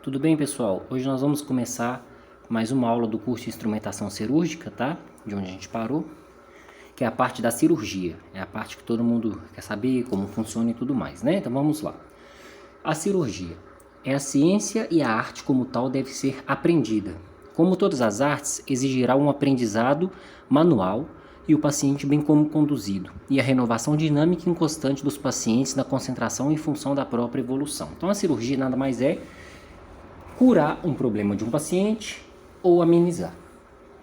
Tudo bem, pessoal? Hoje nós vamos começar mais uma aula do curso de instrumentação cirúrgica, tá? De onde a gente parou, que é a parte da cirurgia. É a parte que todo mundo quer saber como funciona e tudo mais, né? Então vamos lá. A cirurgia é a ciência e a arte como tal deve ser aprendida. Como todas as artes, exigirá um aprendizado manual e o paciente bem como conduzido, e a renovação dinâmica e constante dos pacientes na concentração em função da própria evolução. Então a cirurgia nada mais é curar um problema de um paciente ou amenizar,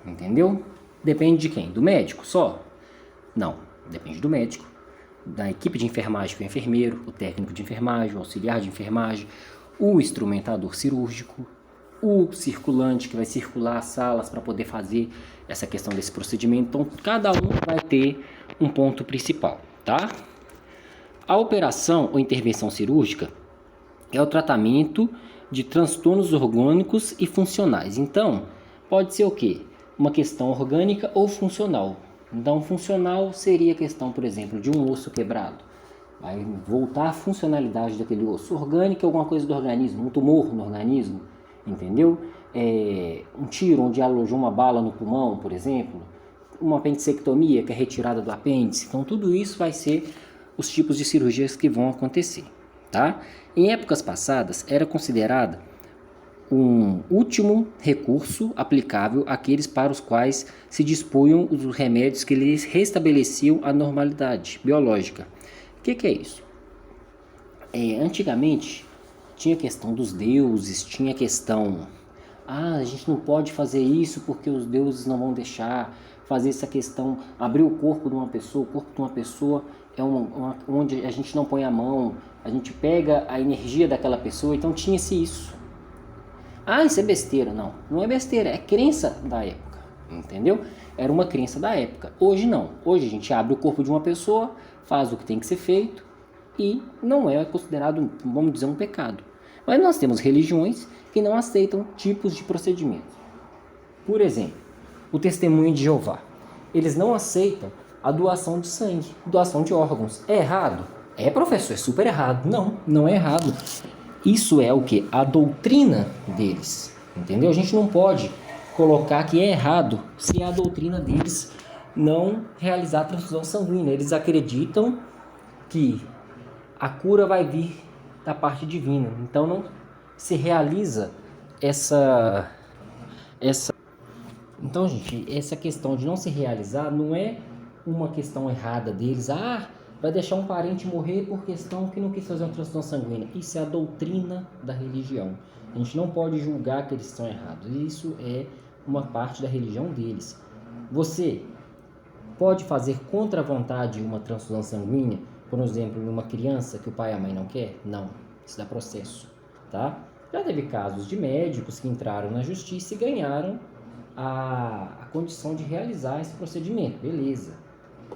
entendeu? Depende de quem? Do médico só? Não, depende do médico, da equipe de enfermagem, que é o enfermeiro, o técnico de enfermagem, o auxiliar de enfermagem, o instrumentador cirúrgico, o circulante que vai circular as salas para poder fazer essa questão desse procedimento. Então, cada um vai ter um ponto principal, tá? A operação ou intervenção cirúrgica é o tratamento de transtornos orgânicos e funcionais. Então, pode ser o quê? Uma questão orgânica ou funcional. Então, funcional seria a questão, por exemplo, de um osso quebrado. Vai voltar a funcionalidade daquele osso. Orgânica é alguma coisa do organismo, um tumor no organismo, entendeu? Um tiro onde alojou uma bala no pulmão, por exemplo. Uma apendicectomia, que é retirada do apêndice. Então, tudo isso vai ser os tipos de cirurgias que vão acontecer, tá? Em épocas passadas, era considerada um último recurso aplicável àqueles para os quais se dispunham os remédios que lhes restabeleciam a normalidade biológica. O que é isso? Antigamente, tinha questão dos deuses, tinha questão... a gente não pode fazer isso porque os deuses não vão deixar, fazer essa questão, abrir o corpo de uma pessoa. O corpo de uma pessoa é onde a gente não põe a mão, a gente pega a energia daquela pessoa. Então tinha-se isso. Isso é besteira. Não, não é besteira, é crença da época, entendeu? Era uma crença da época. Hoje não, hoje a gente abre o corpo de uma pessoa, faz o que tem que ser feito e não é considerado, vamos dizer, um pecado. Mas nós temos religiões que não aceitam tipos de procedimentos. Por exemplo, o Testemunho de Jeová. Eles não aceitam a doação de sangue, doação de órgãos. É errado? É, professor, é super errado. Não, não é errado. Isso é o que? A doutrina deles, entendeu? A gente não pode colocar que é errado se é a doutrina deles não realizar a transfusão sanguínea. Eles acreditam que a cura vai vir da parte divina. Então não se realiza essa... Então, gente, essa questão de não se realizar não é uma questão errada deles. Vai deixar um parente morrer por questão que não quis fazer uma transfusão sanguínea. Isso é a doutrina da religião. A gente não pode julgar que eles estão errados. Isso é uma parte da religião deles. Você pode fazer contra a vontade uma transfusão sanguínea, por exemplo, numa criança que o pai e a mãe não quer? Não. Isso dá processo, tá? Já teve casos de médicos que entraram na justiça e ganharam a condição de realizar esse procedimento, beleza,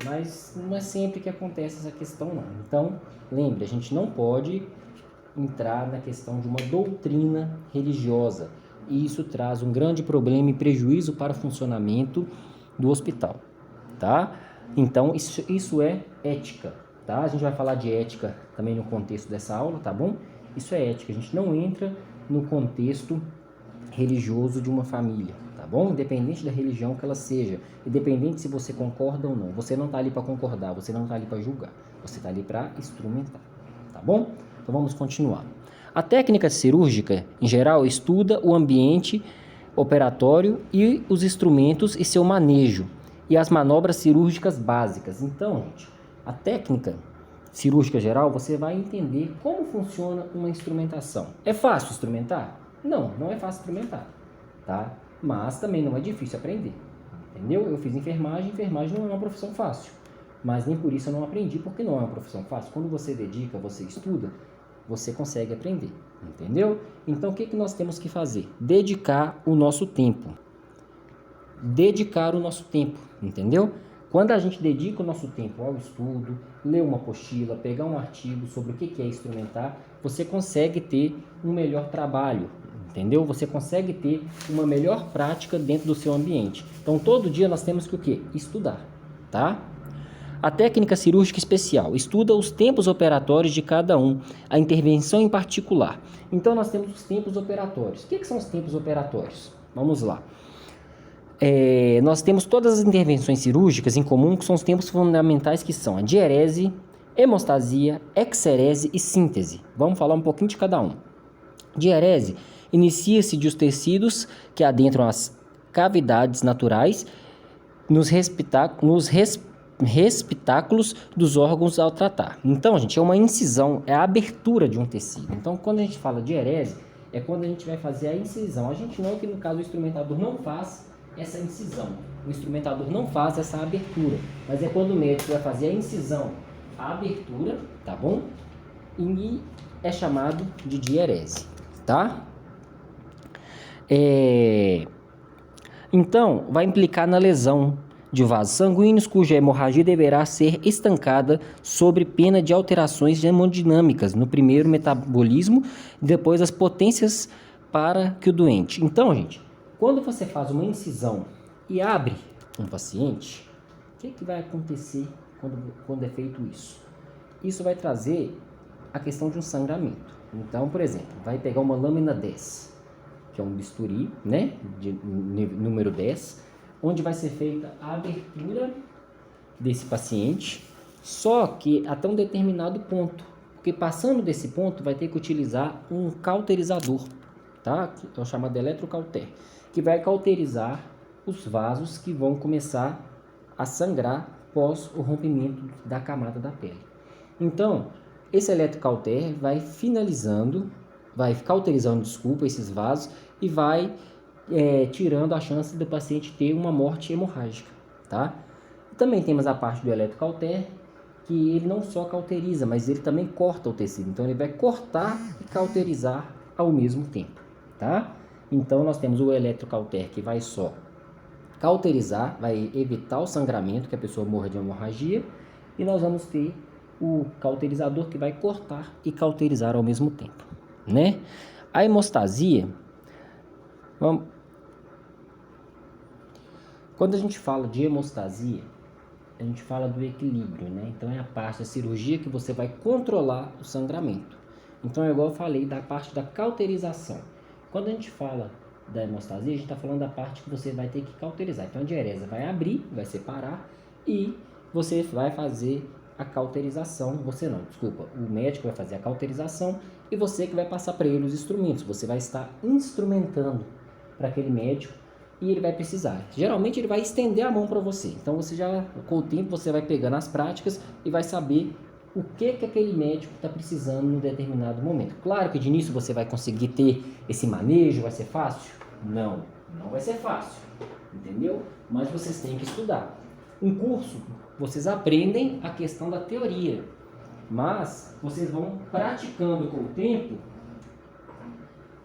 mas não é sempre que acontece essa questão não. Então, lembre, a gente não pode entrar na questão de uma doutrina religiosa, e isso traz um grande problema e prejuízo para o funcionamento do hospital, tá? Então, isso é ética, tá? A gente vai falar de ética também no contexto dessa aula, tá bom? Isso é ética, a gente não entra no contexto religioso de uma família, tá bom? Independente da religião que ela seja, independente se você concorda ou não, você não está ali para concordar, você não está ali para julgar, você está ali para instrumentar, tá bom? Então vamos continuar. A técnica cirúrgica, em geral, estuda o ambiente operatório e os instrumentos e seu manejo, e as manobras cirúrgicas básicas. Então, gente, a técnica cirúrgica geral, você vai entender como funciona uma instrumentação. É fácil instrumentar? Não, não é fácil instrumentar, tá? Mas também não é difícil aprender, entendeu? Eu fiz enfermagem não é uma profissão fácil, mas nem por isso eu não aprendi, porque não é uma profissão fácil. Quando você dedica, você estuda, você consegue aprender, entendeu? Então, o que nós temos que fazer? Dedicar o nosso tempo. Dedicar o nosso tempo, entendeu? Quando a gente dedica o nosso tempo ao estudo, ler uma apostila, pegar um artigo sobre o que é instrumentar, você consegue ter um melhor trabalho, entendeu? Você consegue ter uma melhor prática dentro do seu ambiente. Então, todo dia nós temos que o quê? Estudar, tá? A técnica cirúrgica especial estuda os tempos operatórios de cada um, a intervenção em particular. Então, nós temos os tempos operatórios. O que são os tempos operatórios? Vamos lá. Nós temos todas as intervenções cirúrgicas em comum, que são os tempos fundamentais, que são a diérese, hemostasia, exerese e síntese. Vamos falar um pouquinho de cada um. Diérese inicia-se dos tecidos que adentram as cavidades naturais nos respitáculos dos órgãos ao tratar. Então, gente, é uma incisão, é a abertura de um tecido. Então, quando a gente fala diérese, é quando a gente vai fazer a incisão. A gente não, que no caso o instrumentador não faz essa incisão. O instrumentador não faz essa abertura, mas é quando o médico vai fazer a incisão, a abertura, tá bom? E é chamado de diérese, tá? Então, vai implicar na lesão de vasos sanguíneos, cuja hemorragia deverá ser estancada sob pena de alterações hemodinâmicas no primeiro metabolismo e depois as potências para que o doente. Então, gente, quando você faz uma incisão e abre um paciente, o que vai acontecer quando é feito isso? Isso vai trazer a questão de um sangramento. Então, por exemplo, vai pegar uma lâmina 10, que é um bisturi, né, de número 10, onde vai ser feita a abertura desse paciente, só que até um determinado ponto, porque passando desse ponto vai ter que utilizar um cauterizador, tá? Que é o chamado eletrocauter, que vai cauterizar os vasos que vão começar a sangrar após o rompimento da camada da pele. Então, esse eletrocauter vai cauterizando, esses vasos e vai tirando a chance do paciente ter uma morte hemorrágica, tá? Também temos a parte do eletrocauter, que ele não só cauteriza, mas ele também corta o tecido. Então, ele vai cortar e cauterizar ao mesmo tempo, tá? Então, nós temos o eletrocauter, que vai só cauterizar, vai evitar o sangramento, que a pessoa morra de hemorragia, e nós vamos ter o cauterizador, que vai cortar e cauterizar ao mesmo tempo, né? A hemostasia, quando a gente fala de hemostasia, a gente fala do equilíbrio, né? Então, é a parte da cirurgia que você vai controlar o sangramento. Então, é igual eu falei da parte da cauterização. Quando a gente fala da hemostasia, a gente está falando da parte que você vai ter que cauterizar. Então, a diérese vai abrir, vai separar e você vai fazer a cauterização. O médico vai fazer a cauterização e você que vai passar para ele os instrumentos. Você vai estar instrumentando para aquele médico e ele vai precisar. Geralmente ele vai estender a mão para você. Então você já, com o tempo, você vai pegando as práticas e vai saber o que aquele médico está precisando em um determinado momento. Claro que de início você vai conseguir ter esse manejo, vai ser fácil? Não vai ser fácil, entendeu? Mas vocês têm que estudar. Um curso, vocês aprendem a questão da teoria, mas vocês vão praticando com o tempo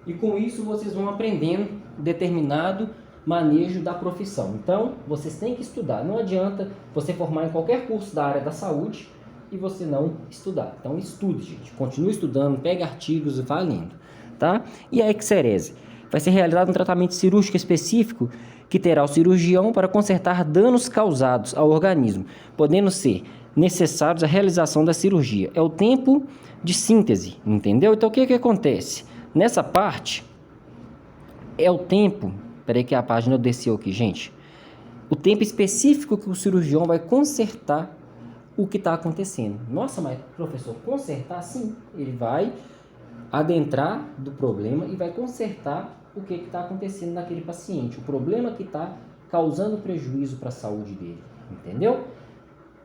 e com isso vocês vão aprendendo determinado manejo da profissão. Então, vocês têm que estudar. Não adianta você formar em qualquer curso da área da saúde e você não estudar. Então, estude, gente. Continue estudando, pegue artigos e vá lendo, tá? E a exerese? Vai ser realizado um tratamento cirúrgico específico que terá o cirurgião para consertar danos causados ao organismo, podendo ser necessários a realização da cirurgia. É o tempo de síntese, entendeu? Então, o que acontece? Nessa parte, é o tempo... Peraí que a página desceu aqui, gente. O tempo específico que o cirurgião vai consertar o que está acontecendo. Nossa, mas professor, consertar? Sim, ele vai adentrar do problema e vai consertar o que está acontecendo naquele paciente. O problema que está causando prejuízo para a saúde dele, entendeu?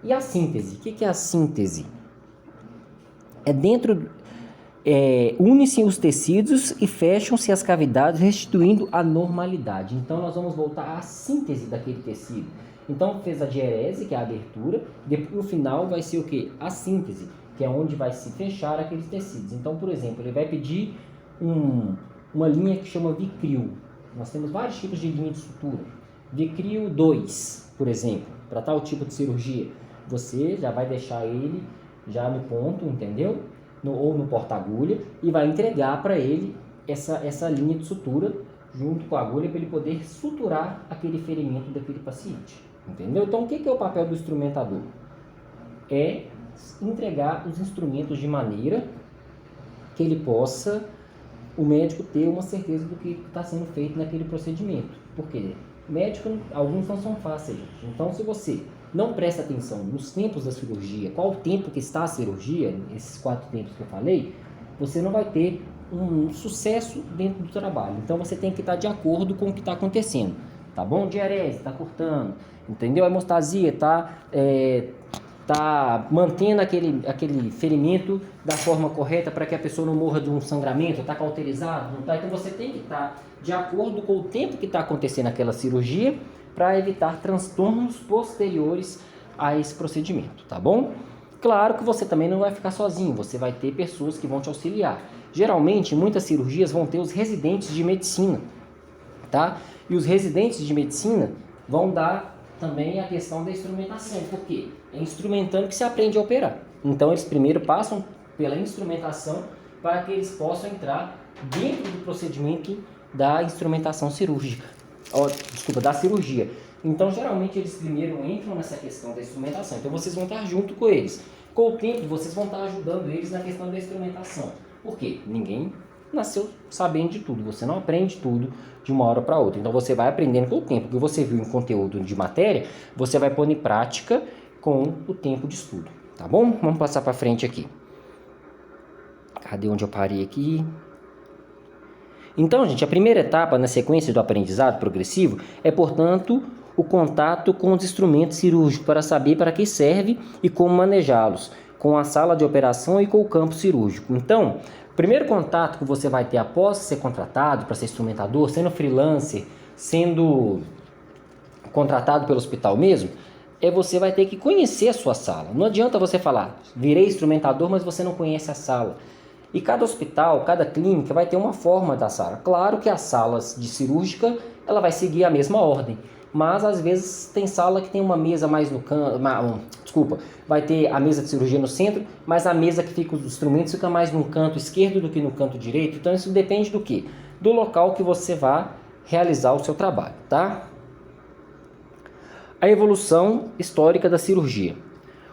E a síntese? O que é a síntese? Unem-se os tecidos e fecham-se as cavidades, restituindo a normalidade. Então, nós vamos voltar à síntese daquele tecido. Então, fez a diérese, que é a abertura, e o final vai ser o quê? A síntese, que é onde vai se fechar aqueles tecidos. Então, por exemplo, ele vai pedir uma linha que chama Vicryl. Nós temos vários tipos de linha de sutura. Vicryl 2, por exemplo, para tal tipo de cirurgia. Você já vai deixar ele já no ponto, entendeu? Ou no porta-agulha, e vai entregar para ele essa linha de sutura junto com a agulha para ele poder suturar aquele ferimento daquele paciente, entendeu? Então, o que é o papel do instrumentador? é entregar os instrumentos de maneira que ele possa, o médico, ter uma certeza do que está sendo feito naquele procedimento. Por quê? Médico, alguns não são fáceis, gente. Então, se você não presta atenção nos tempos da cirurgia, qual o tempo que está a cirurgia, esses 4 tempos que eu falei, você não vai ter um sucesso dentro do trabalho. Então, você tem que estar de acordo com o que está acontecendo. Tá bom? Diarese, está cortando, entendeu? A hemostasia tá mantendo aquele ferimento da forma correta para que a pessoa não morra de um sangramento, está cauterizado, não tá? Então você tem que estar de acordo com o tempo que está acontecendo aquela cirurgia para evitar transtornos posteriores a esse procedimento, tá bom? Claro que você também não vai ficar sozinho, você vai ter pessoas que vão te auxiliar. Geralmente, muitas cirurgias vão ter os residentes de medicina, tá? E os residentes de medicina vão dar também a questão da instrumentação. Por quê? É instrumentando que se aprende a operar. Então, eles primeiro passam pela instrumentação para que eles possam entrar dentro do procedimento da instrumentação cirúrgica. Da cirurgia. Então, geralmente, eles primeiro entram nessa questão da instrumentação. Então, vocês vão estar junto com eles. Com o tempo, vocês vão estar ajudando eles na questão da instrumentação. Por quê? Ninguém nasceu sabendo de tudo. Você não aprende tudo de uma hora para outra. Então, você vai aprendendo com o tempo. O que você viu em conteúdo de matéria, você vai pôr em prática com o tempo de estudo. Tá bom? Vamos passar para frente aqui. Cadê onde eu parei aqui? Então, gente, a primeira etapa na sequência do aprendizado progressivo é, portanto, o contato com os instrumentos cirúrgicos para saber para que serve e como manejá-los, com a sala de operação e com o campo cirúrgico. Então, o primeiro contato que você vai ter após ser contratado para ser instrumentador, sendo freelancer, sendo contratado pelo hospital mesmo, você vai ter que conhecer a sua sala. Não adianta você falar, virei instrumentador, mas você não conhece a sala. E cada hospital, cada clínica vai ter uma forma da sala. Claro que as salas de cirúrgica, ela vai seguir a mesma ordem. Mas às vezes tem sala que tem uma mesa mais no canto, vai ter a mesa de cirurgia no centro, mas a mesa que fica os instrumentos fica mais no canto esquerdo do que no canto direito. Então isso depende do quê? Do local que você vai realizar o seu trabalho, tá? A evolução histórica da cirurgia.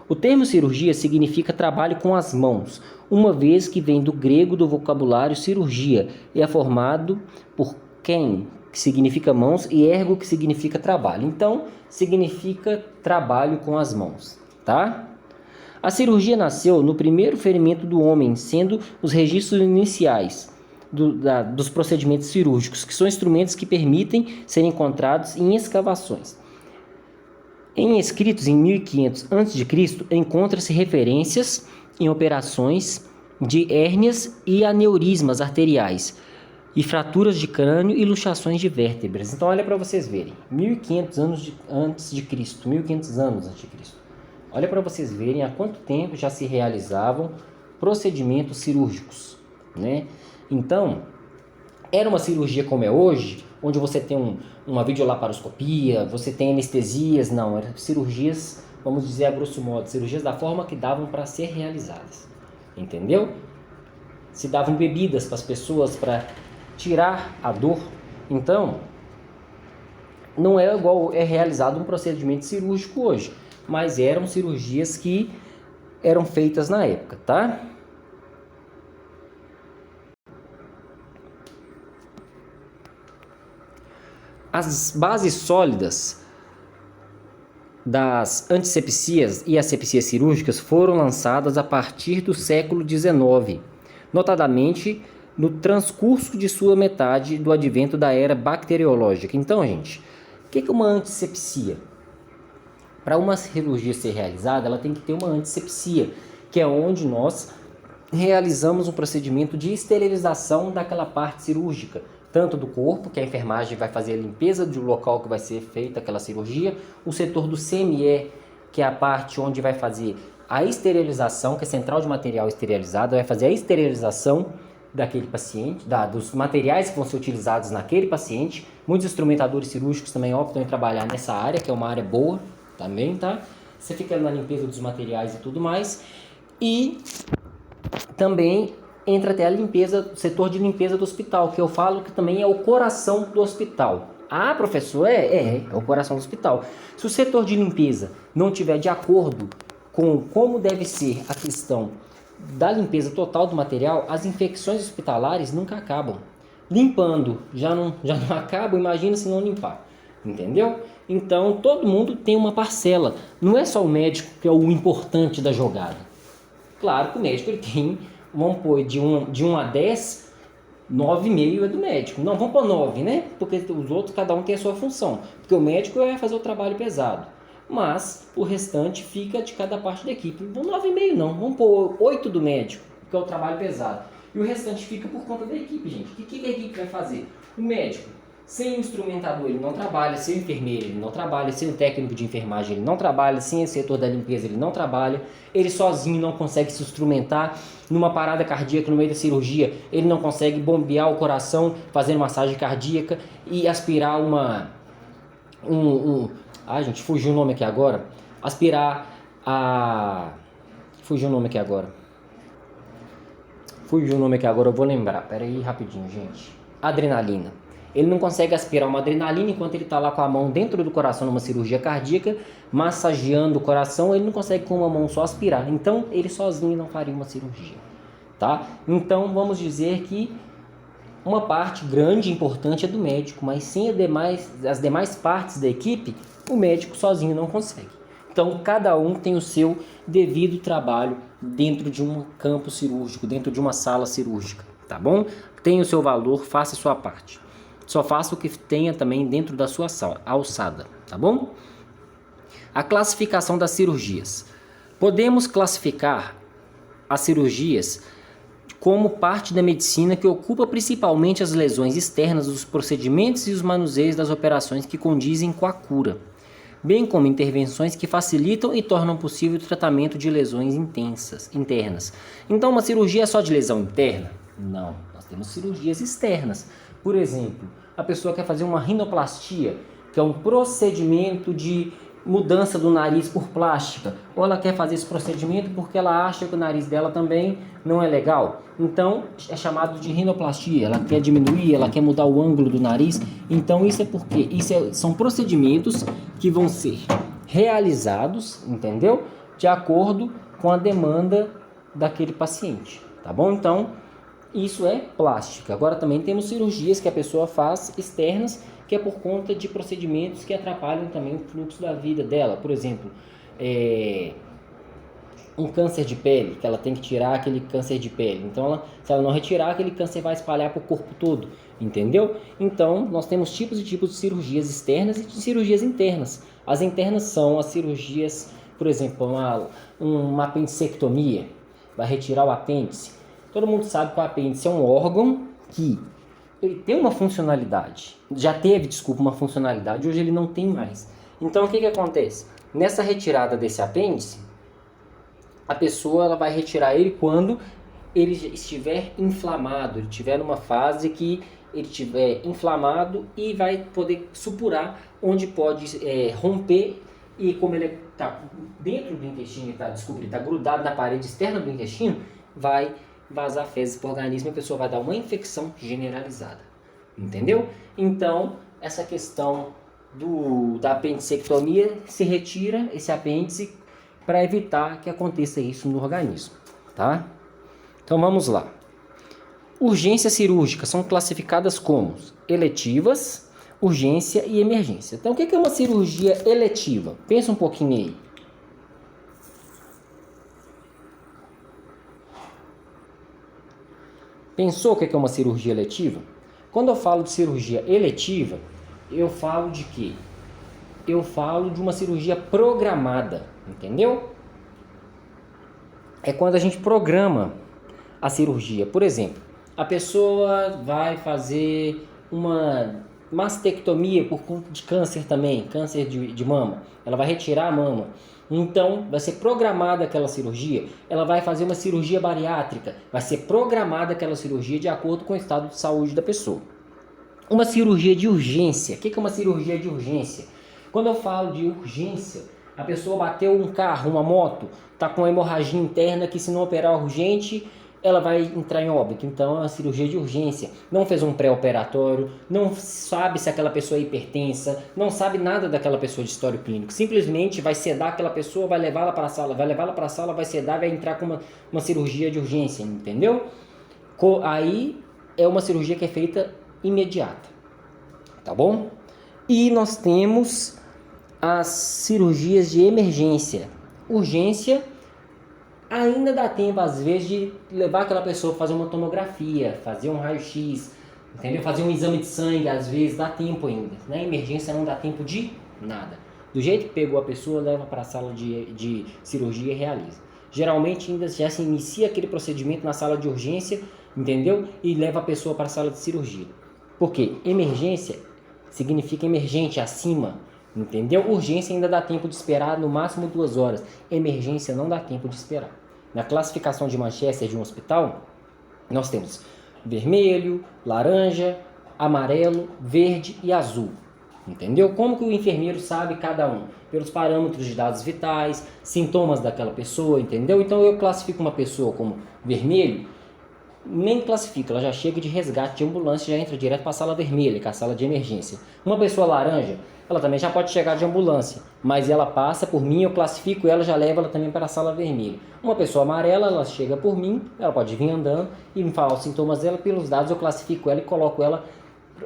O termo cirurgia significa trabalho com as mãos, uma vez que vem do grego do vocabulário cirurgia e é formado por quem, que significa mãos, e ergo, que significa trabalho. Então, significa trabalho com as mãos, tá? A cirurgia nasceu no primeiro ferimento do homem, sendo os registros iniciais dos procedimentos cirúrgicos, que são instrumentos que permitem ser encontrados em escavações. Em escritos em 1500 a.C., encontra-se referências em operações de hérnias e aneurismas arteriais, e fraturas de crânio e luxações de vértebras. Então, olha para vocês verem, 1500 anos antes de Cristo. Olha para vocês verem há quanto tempo já se realizavam procedimentos cirúrgicos, né? Então, era uma cirurgia como é hoje, onde você tem uma videolaparoscopia, você tem anestesias, não, eram cirurgias, vamos dizer a grosso modo, cirurgias da forma que davam para ser realizadas, entendeu? Se davam bebidas para as pessoas para tirar a dor. Então, não é igual é realizado um procedimento cirúrgico hoje, mas eram cirurgias que eram feitas na época, tá? As bases sólidas das antisepsias e asepsias cirúrgicas foram lançadas a partir do século XIX, notadamente no transcurso de sua metade do advento da era bacteriológica. Então, gente, o que é uma antisepsia? Para uma cirurgia ser realizada, ela tem que ter uma antisepsia, que é onde nós realizamos um procedimento de esterilização daquela parte cirúrgica, tanto do corpo, que a enfermagem vai fazer a limpeza do local que vai ser feita aquela cirurgia, o setor do CME, que é a parte onde vai fazer a esterilização, que é a central de material esterilizado, vai fazer a esterilização daquele paciente, dos materiais que vão ser utilizados naquele paciente. Muitos instrumentadores cirúrgicos também optam em trabalhar nessa área, que é uma área boa também, tá? Você fica na limpeza dos materiais e tudo mais. E também entra até a limpeza, o setor de limpeza do hospital, que eu falo que também é o coração do hospital. Ah, professor, é o coração do hospital. Se o setor de limpeza não tiver de acordo com como deve ser a questão da limpeza total do material, as infecções hospitalares nunca acabam. Limpando já não acabam, imagina se não limpar, entendeu? Então todo mundo tem uma parcela, não é só o médico que é o importante da jogada. Claro que o médico ele tem, vamos pôr, de 1 a 10, 9,5 é do médico. Não, vamos pôr 9, né? Porque os outros, cada um tem a sua função. Porque o médico vai fazer o trabalho pesado. Mas o restante fica de cada parte da equipe. 9,5 não, vamos pôr 8 do médico, que é o trabalho pesado. E o restante fica por conta da equipe, gente. O que a equipe vai fazer? O médico, sem o instrumentador, ele não trabalha. Sem o enfermeiro, ele não trabalha. Sem o técnico de enfermagem, ele não trabalha. Sem o setor da limpeza, ele não trabalha. Ele sozinho não consegue se instrumentar. Numa parada cardíaca no meio da cirurgia, ele não consegue bombear o coração, fazendo massagem cardíaca e aspirar gente, fugiu o nome aqui agora. Fugiu o nome aqui agora, eu vou lembrar. Pera aí, rapidinho, gente. Adrenalina. Ele não consegue aspirar uma adrenalina enquanto ele está lá com a mão dentro do coração numa cirurgia cardíaca, massageando o coração, ele não consegue com uma mão só aspirar. Então, ele sozinho não faria uma cirurgia, tá? Então, vamos dizer que uma parte grande e importante é do médico, mas sem as demais partes da equipe, o médico sozinho não consegue. Então, cada um tem o seu devido trabalho dentro de um campo cirúrgico, dentro de uma sala cirúrgica, tá bom? Tem o seu valor, faça a sua parte. Só faça o que tenha também dentro da sua alçada, tá bom? A classificação das cirurgias. Podemos classificar as cirurgias como parte da medicina que ocupa principalmente as lesões externas dos procedimentos e os manuseios das operações que condizem com a cura, bem como intervenções que facilitam e tornam possível o tratamento de lesões internas. Então, uma cirurgia é só de lesão interna? Não, nós temos cirurgias externas. Por exemplo, a pessoa quer fazer uma rinoplastia, que é um procedimento de mudança do nariz por plástica, ou ela quer fazer esse procedimento porque ela acha que o nariz dela também não é legal. Então, é chamado de rinoplastia, ela quer diminuir, ela quer mudar o ângulo do nariz. Então, isso é porque são procedimentos que vão ser realizados, entendeu? De acordo com a demanda daquele paciente, tá bom? Então, isso é plástica. Agora também temos cirurgias que a pessoa faz externas, que é por conta de procedimentos que atrapalham também o fluxo da vida dela. Por exemplo, um câncer de pele, que ela tem que tirar aquele câncer de pele. Então, se ela não retirar, aquele câncer vai espalhar para o corpo todo, entendeu? Então, nós temos tipos e tipos de cirurgias externas e de cirurgias internas. As internas são as cirurgias, por exemplo, uma apendicectomia, vai retirar o apêndice. Todo mundo sabe que o apêndice é um órgão que ele tem uma funcionalidade. Já teve, uma funcionalidade. Hoje ele não tem mais. Então, o que acontece? Nessa retirada desse apêndice, a pessoa ela vai retirar ele quando ele estiver inflamado. Ele estiver numa fase que ele estiver inflamado e vai poder supurar onde pode romper. E como ele está dentro do intestino, está grudado na parede externa do intestino, vai vazar fezes para o organismo e a pessoa vai dar uma infecção generalizada, entendeu? Então, essa questão da apendicectomia, se retira esse apêndice para evitar que aconteça isso no organismo, tá? Então, vamos lá. Urgências cirúrgicas são classificadas como eletivas, urgência e emergência. Então, o que é uma cirurgia eletiva? Pensa um pouquinho aí. Pensou o que é uma cirurgia eletiva? Quando eu falo de cirurgia eletiva, eu falo de quê? Eu falo de uma cirurgia programada, entendeu? É quando a gente programa a cirurgia. Por exemplo, a pessoa vai fazer uma mastectomia por conta de câncer também, câncer de mama. Ela vai retirar a mama. Então, vai ser programada aquela cirurgia. Ela vai fazer uma cirurgia bariátrica. Vai ser programada aquela cirurgia de acordo com o estado de saúde da pessoa. Uma cirurgia de urgência. O que é uma cirurgia de urgência? Quando eu falo de urgência, a pessoa bateu um carro, uma moto, está com uma hemorragia interna que se não operar urgente, ela vai entrar em óbito. Então é uma cirurgia de urgência. Não fez um pré-operatório, não sabe se aquela pessoa é hipertensa, não sabe nada daquela pessoa de histórico clínico. Simplesmente vai sedar aquela pessoa, vai levá-la para a sala, vai sedar, vai entrar com uma cirurgia de urgência, entendeu? Aí é uma cirurgia que é feita imediata, tá bom? E nós temos as cirurgias de emergência. Urgência, ainda dá tempo às vezes de levar aquela pessoa a fazer uma tomografia, fazer um raio-x, entendeu? Fazer um exame de sangue, às vezes dá tempo ainda. Na emergência não dá tempo de nada. Do jeito que pegou a pessoa, leva para a sala de cirurgia e realiza. Geralmente ainda já se inicia aquele procedimento na sala de urgência, entendeu? E leva a pessoa para a sala de cirurgia. Por quê? Emergência significa emergente, acima, entendeu? Urgência ainda dá tempo de esperar no máximo 2 horas. Emergência não dá tempo de esperar. Na classificação de Manchester de um hospital, nós temos vermelho, laranja, amarelo, verde e azul. Entendeu? Como que o enfermeiro sabe cada um? Pelos parâmetros de dados vitais, sintomas daquela pessoa, entendeu? Então eu classifico uma pessoa como vermelho, nem classifica, ela já chega de resgate de ambulância, já entra direto para a sala vermelha, que é a sala de emergência. Uma pessoa laranja, ela também já pode chegar de ambulância, mas ela passa por mim, eu classifico ela, já levo ela também para a sala vermelha. Uma pessoa amarela, ela chega por mim, ela pode vir andando e me falar os sintomas dela, pelos dados eu classifico ela e coloco ela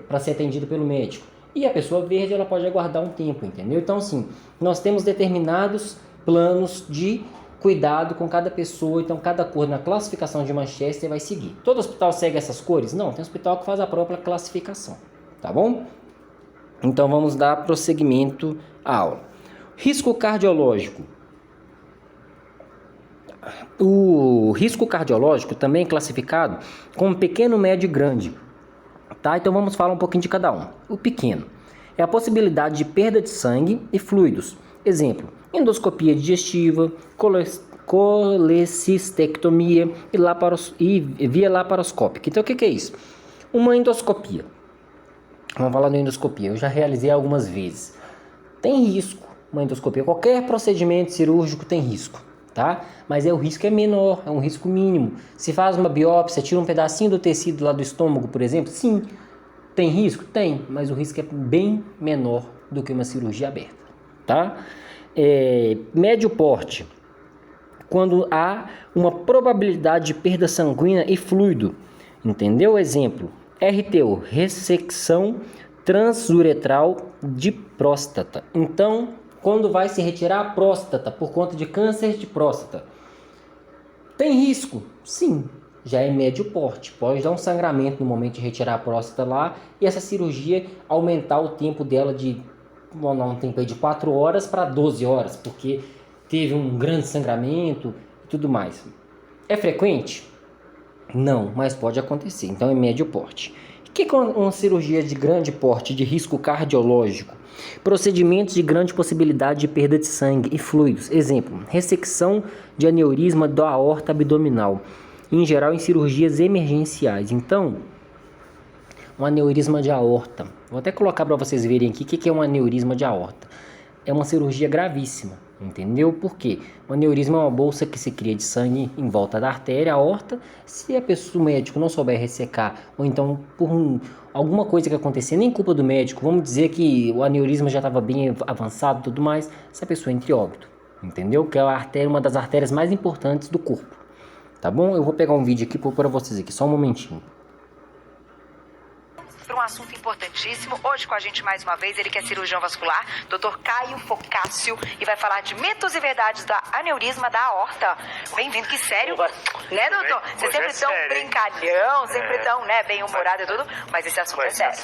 para ser atendida pelo médico. E a pessoa verde, ela pode aguardar um tempo, entendeu? Então, assim, nós temos determinados planos de cuidado com cada pessoa, então cada cor na classificação de Manchester vai seguir. Todo hospital segue essas cores? Não, tem hospital que faz a própria classificação, tá bom? Então vamos dar prosseguimento à aula. Risco cardiológico. O risco cardiológico também é classificado como pequeno, médio e grande. Tá? Então vamos falar um pouquinho de cada um. O pequeno é a possibilidade de perda de sangue e fluidos. Exemplo, endoscopia digestiva, colecistectomia e via laparoscópica. Então o que é isso? Uma endoscopia. Vamos falar de endoscopia. Eu já realizei algumas vezes. Tem risco uma endoscopia. Qualquer procedimento cirúrgico tem risco, tá? Mas o risco é menor, é um risco mínimo. Se faz uma biópsia, tira um pedacinho do tecido lá do estômago, por exemplo, sim. Tem risco? Tem, mas o risco é bem menor do que uma cirurgia aberta, tá? Médio porte, quando há uma probabilidade de perda sanguínea e fluido, entendeu? Exemplo, RTO, ressecção transuretral de próstata. Então, quando vai se retirar a próstata por conta de câncer de próstata, tem risco? Sim. Já é médio porte, pode dar um sangramento no momento de retirar a próstata lá e essa cirurgia aumentar o tempo dela de 4 horas para 12 horas, porque teve um grande sangramento e tudo mais. É frequente? Não, mas pode acontecer, então é médio porte. O que é uma cirurgia de grande porte, de risco cardiológico? Procedimentos de grande possibilidade de perda de sangue e fluidos. Exemplo, ressecção de aneurisma da aorta abdominal. Em geral em cirurgias emergenciais. Então, um aneurisma de aorta. Vou até colocar para vocês verem aqui o que é um aneurisma de aorta. É uma cirurgia gravíssima, entendeu? Por quê? O aneurisma é uma bolsa que se cria de sangue em volta da artéria, aorta. Se o médico não souber ressecar, ou então por alguma coisa que acontecer, nem culpa do médico, vamos dizer que o aneurisma já estava bem avançado e tudo mais, essa pessoa entra em óbito, entendeu? Que é a artéria, uma das artérias mais importantes do corpo. Tá bom? Eu vou pegar um vídeo aqui para vocês aqui, só um momentinho. Para um assunto importantíssimo, hoje com a gente mais uma vez, ele que é cirurgião vascular, Dr. Caio Focácio, e vai falar de mitos e verdades da aneurisma da aorta. Bem-vindo, que sério, né, doutor? Você sempre tão brincalhão, sempre tão, né, bem-humorado e tudo, mas esse assunto é sério.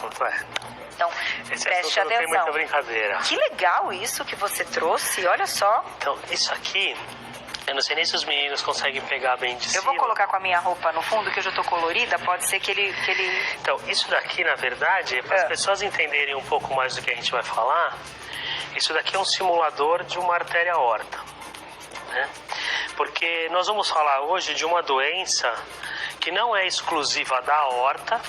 Então, preste atenção. Tem muita brincadeira. Que legal isso que você trouxe, olha só. Então, isso aqui... Eu não sei nem se os meninos conseguem pegar bem de cima. Eu vou colocar com a minha roupa no fundo, que eu já tô colorida, pode ser que ele... Então, isso daqui, na verdade, para as pessoas entenderem um pouco mais do que a gente vai falar, isso daqui é um simulador de uma artéria aorta, né? Porque nós vamos falar hoje de uma doença que não é exclusiva da aorta,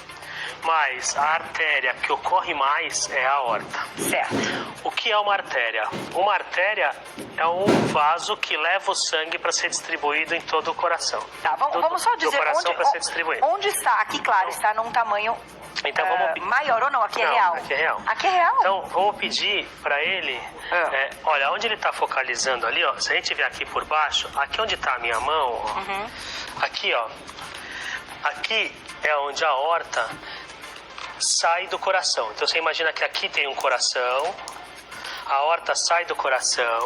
mas a artéria que ocorre mais é a aorta. Certo. O que é uma artéria? Uma artéria é um vaso que leva o sangue para ser distribuído em todo o coração. Tá, vamos só dizer do coração para ser distribuído. onde está. Aqui, claro, está num tamanho Então, maior ou não? Aqui é Não, real? aqui é real. Aqui é real? Então, vamos pedir para ele... olha, onde ele está focalizando ali, ó, se a gente vier aqui por baixo, aqui onde está a minha mão, ó, aqui, ó, aqui é onde a aorta sai do coração. Então, você imagina que aqui tem um coração, a aorta sai do coração,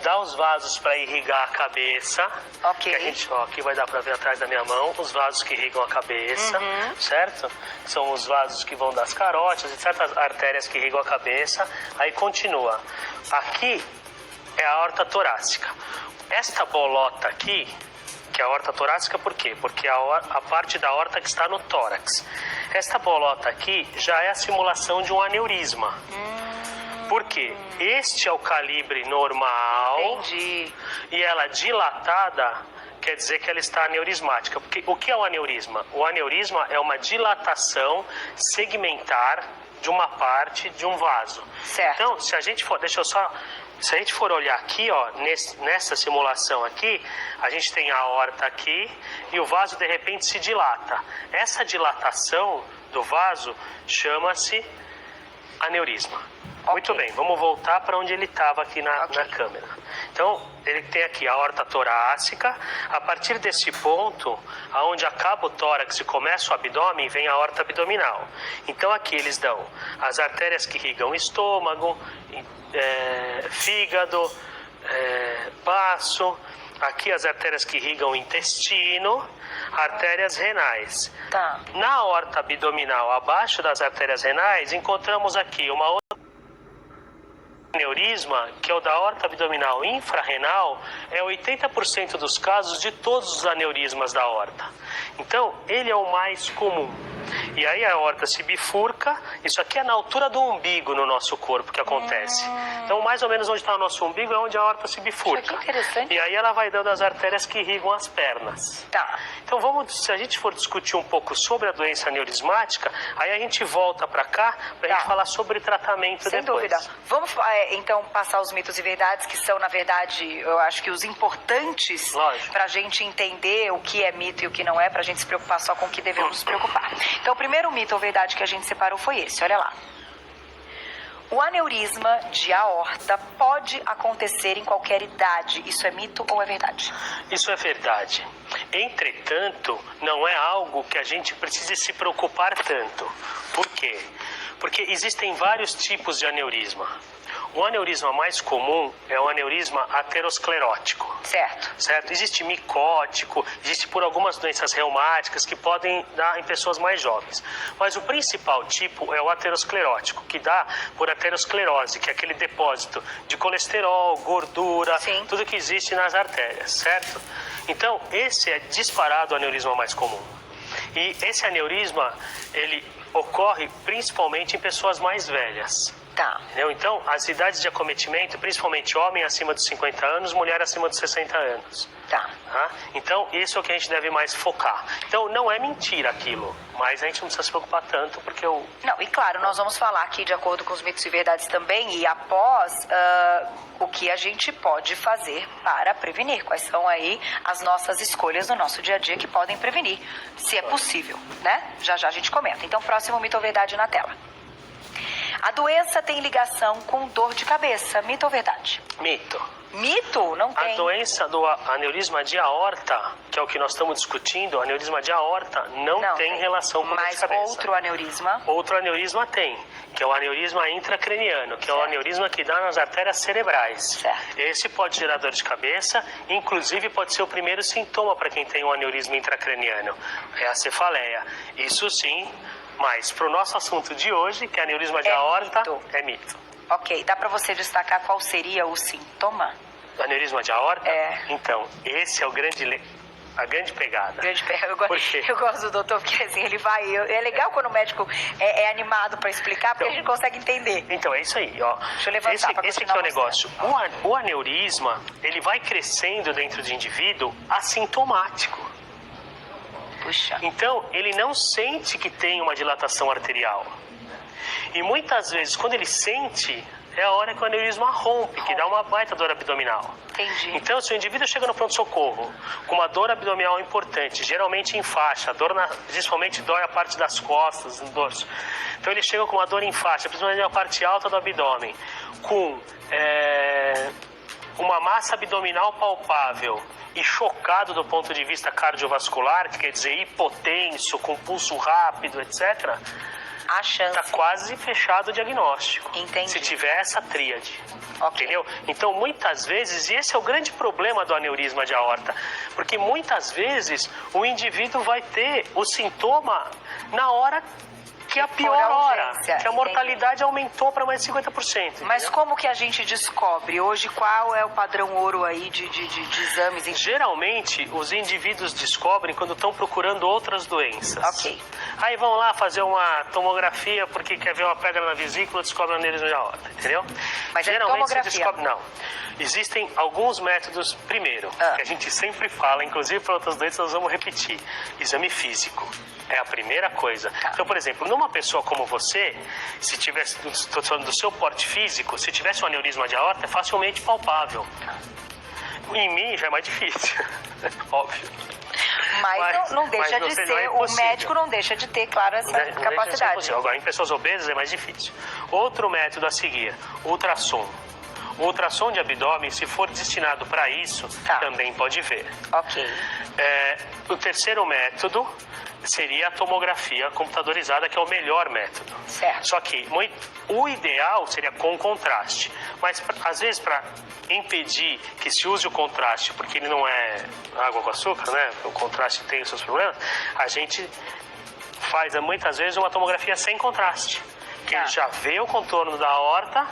dá os vasos para irrigar a cabeça. Ok. Que a gente, ó, aqui vai dar para ver atrás da minha mão, os vasos que irrigam a cabeça, certo? São os vasos que vão das carótidas, etc. As artérias que irrigam a cabeça. Aí continua. Aqui é a aorta torácica. Esta bolota aqui, que é a aorta torácica, por quê? Porque a parte da aorta que está no tórax. Esta bolota aqui já é a simulação de um aneurisma. Por quê? Este é o calibre normal. Entendi. E ela dilatada quer dizer que ela está aneurismática. Porque o que é o aneurisma? O aneurisma é uma dilatação segmentar de uma parte de um vaso. Certo. Então, se a gente for, se a gente for olhar aqui, ó, nessa simulação aqui, a gente tem a aorta aqui e o vaso de repente se dilata. Essa dilatação do vaso chama-se aneurisma. Muito bem, vamos voltar para onde ele estava aqui na câmera. Então, ele tem aqui a aorta torácica. A partir desse ponto, aonde acaba o tórax e começa o abdômen, vem a aorta abdominal. Então, aqui eles dão as artérias que irrigam o estômago, fígado, baço. Aqui as artérias que irrigam o intestino, artérias renais. Tá. Na aorta abdominal, abaixo das artérias renais, encontramos aqui uma outra aneurisma, que é o da aorta abdominal infrarrenal, é 80% dos casos de todos os aneurismas da aorta. Então, ele é o mais comum. E aí a aorta se bifurca, isso aqui é na altura do umbigo no nosso corpo que acontece. Então, mais ou menos onde está o nosso umbigo é onde a aorta se bifurca. Que interessante. E aí ela vai dando as artérias que irrigam as pernas. Tá. Então, se a gente for discutir um pouco sobre a doença aneurismática, aí a gente volta para cá para a gente falar sobre tratamento Sem depois. dúvida. Vamos, então, passar os mitos e verdades, que são, na verdade, eu acho que os importantes para a gente entender o que é mito e o que não é, para a gente se preocupar só com o que devemos nos preocupar. Então, o primeiro mito ou verdade que a gente separou foi esse, olha lá. O aneurisma de aorta pode acontecer em qualquer idade. Isso é mito ou é verdade? Isso é verdade. Entretanto, não é algo que a gente precise se preocupar tanto. Por quê? Porque existem vários tipos de aneurisma. O aneurisma mais comum é o aneurisma aterosclerótico. Certo? Existe micótico, existe por algumas doenças reumáticas que podem dar em pessoas mais jovens. Mas o principal tipo é o aterosclerótico, que dá por aterosclerose, que é aquele depósito de colesterol, gordura, tudo que existe nas artérias, certo? Então, esse é disparado o aneurisma mais comum. E esse aneurisma, ele ocorre principalmente em pessoas mais velhas. Tá. Entendeu? Então, as idades de acometimento, principalmente homem acima dos 50 anos, mulher acima dos 60 anos. Tá. Então, isso é o que a gente deve mais focar. Então, não é mentira aquilo, mas a gente não precisa se preocupar tanto, porque eu... Não, e claro, nós vamos falar aqui de acordo com os mitos e verdades também, e após o que a gente pode fazer para prevenir. Quais são aí as nossas escolhas no nosso dia a dia que podem prevenir, se é possível, né? Já já a gente comenta. Então, próximo mito ou verdade na tela. A doença tem ligação com dor de cabeça. Mito ou verdade? Mito. Mito? Não tem. A doença do aneurisma de aorta, que é o que nós estamos discutindo, o aneurisma de aorta não tem relação com dor de cabeça. Mas outro aneurisma? Outro aneurisma tem, que é o aneurisma intracraniano, que é o aneurisma que dá nas artérias cerebrais. Certo. Esse pode gerar dor de cabeça, inclusive pode ser o primeiro sintoma para quem tem um aneurisma intracraniano. É a cefaleia. Isso sim. Mas para o nosso assunto de hoje, que é aneurisma de aorta, é mito. Ok, dá para você destacar qual seria o sintoma? Do aneurisma de aorta? É. Então, esse é a grande pegada. Eu gosto do doutor, porque assim, ele vai... É legal quando o médico é animado para explicar, porque a gente consegue entender. Então, é isso aí, ó. Deixa eu levantar para esse aqui é o negócio. O aneurisma, ele vai crescendo dentro do indivíduo assintomático. Puxa. Então, ele não sente que tem uma dilatação arterial. E muitas vezes, quando ele sente, é a hora que o aneurisma rompe, que dá uma baita dor abdominal. Entendi. Então, se o indivíduo chega no pronto-socorro com uma dor abdominal importante, geralmente em faixa, principalmente dói a parte das costas, no dorso. Então, ele chega com uma dor em faixa, principalmente na parte alta do abdômen, com uma massa abdominal palpável e chocado do ponto de vista cardiovascular, que quer dizer hipotenso, com pulso rápido, etc., A chance. está quase fechado o diagnóstico. Entendi. Se tiver essa tríade. Ok. Entendeu? Então, muitas vezes, e esse é o grande problema do aneurisma de aorta, porque muitas vezes o indivíduo vai ter o sintoma na hora que é a pior a hora, urgência, que a mortalidade aumentou para mais de 50%. Mas entendeu? como que a gente descobre? Hoje, qual é o padrão ouro aí de exames? Geralmente, os indivíduos descobrem quando estão procurando outras doenças. Ok. Aí vão lá fazer uma tomografia porque quer ver uma pedra na vesícula e descobre aneurisma de aorta, entendeu? Mas é geralmente se tomografia. descobre... Não. Existem alguns métodos. Primeiro, que a gente sempre fala, inclusive para outras doenças nós vamos repetir. Exame físico. É a primeira coisa. Então, por exemplo, numa pessoa como você, se tivesse, estou falando do seu porte físico, se tivesse um aneurisma de aorta, é facilmente palpável. Em mim já é mais difícil, óbvio. Mas não deixa de não ser, é o impossível. médico não deixa de ter, claro, essa Não deixa de ser capacidade. possível. Agora, em pessoas obesas é mais difícil. Outro método a seguir, ultrassom. O ultrassom de abdômen, se for destinado para isso, também pode ver. Ok. O terceiro método seria a tomografia computadorizada, que é o melhor método. Certo. Só que o ideal seria com contraste. Mas, às vezes, para impedir que se use o contraste, porque ele não é água com açúcar, né? O contraste tem os seus problemas, a gente faz, muitas vezes, uma tomografia sem contraste. Que ele já vê o contorno da aorta